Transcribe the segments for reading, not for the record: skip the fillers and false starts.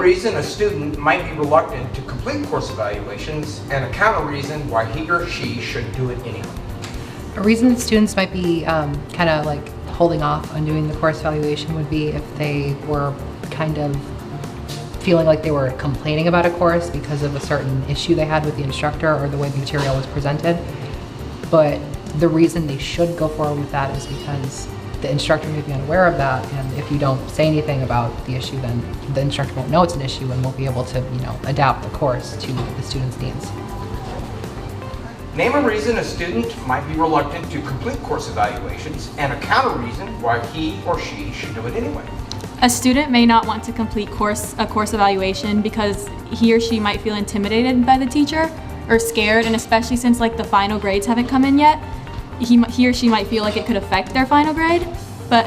reason a student might be reluctant to complete course evaluations and a counter reason why he or she should do it anyway. A reason that students might be kind of like holding off on doing the course evaluation would be if they were kind of feeling like they were complaining about a course because of a certain issue they had with the instructor or the way the material was presented. But the reason they should go forward with that is because the instructor may be unaware of that, and if you don't say anything about the issue, then the instructor won't know it's an issue and won't be able to, adapt the course to the student's needs. Name a reason a student might be reluctant to complete course evaluations and a counter reason why he or she should do it anyway. A student may not want to complete a course evaluation because he or she might feel intimidated by the teacher or scared, and especially since the final grades haven't come in yet, he or she might feel like it could affect their final grade. But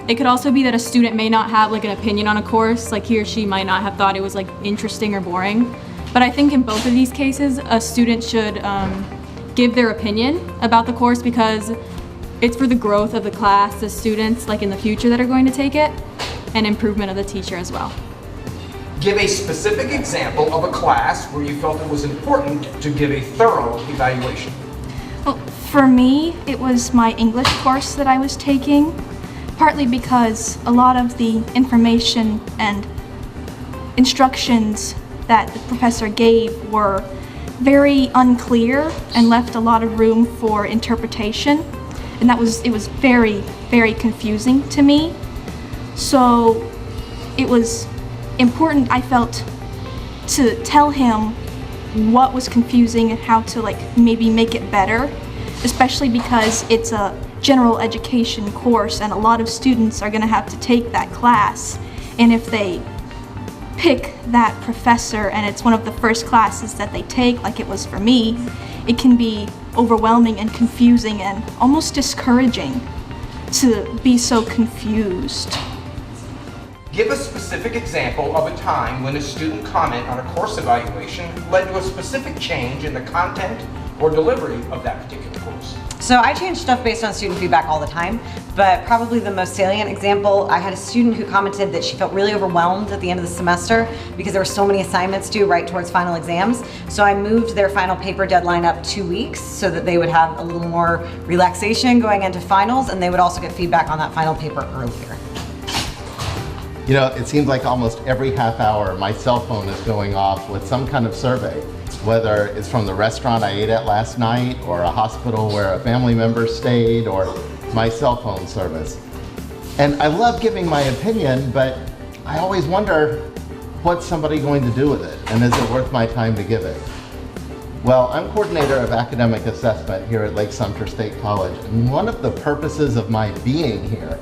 it could also be that a student may not have an opinion on a course, he or she might not have thought it was interesting or boring. But I think in both of these cases, a student should give their opinion about the course because it's for the growth of the class, the students in the future that are going to take it, and improvement of the teacher as well. Give a specific example of a class where you felt it was important to give a thorough evaluation. Well, for me, it was my English course that I was taking, partly because a lot of the information and instructions that the professor gave were very unclear and left a lot of room for interpretation, and it was very, very confusing to me. So it was important, I felt, to tell him what was confusing and how to maybe make it better, especially because it's a general education course and a lot of students are going to have to take that class, and if they pick that professor and it's one of the first classes that they take, like it was for me, it can be overwhelming and confusing and almost discouraging to be so confused. Give a specific example of a time when a student comment on a course evaluation led to a specific change in the content or delivery of that particular course. So I change stuff based on student feedback all the time, but probably the most salient example, I had a student who commented that she felt really overwhelmed at the end of the semester because there were so many assignments due right towards final exams. So I moved their final paper deadline up 2 weeks so that they would have a little more relaxation going into finals, and they would also get feedback on that final paper earlier. It seems like almost every half hour my cell phone is going off with some kind of survey, whether it's from the restaurant I ate at last night or a hospital where a family member stayed or my cell phone service. And I love giving my opinion, but I always wonder, what's somebody going to do with it? And is it worth my time to give it? Well, I'm coordinator of academic assessment here at Lake Sumter State College, and one of the purposes of my being here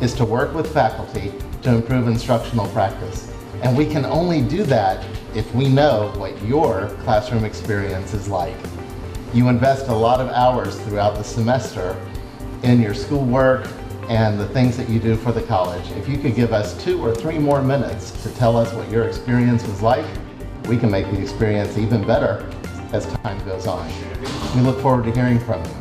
is to work with faculty to improve instructional practice. And we can only do that if we know what your classroom experience is like. You invest a lot of hours throughout the semester in your schoolwork and the things that you do for the college. If you could give us 2 or 3 more minutes to tell us what your experience was like, we can make the experience even better as time goes on. We look forward to hearing from you.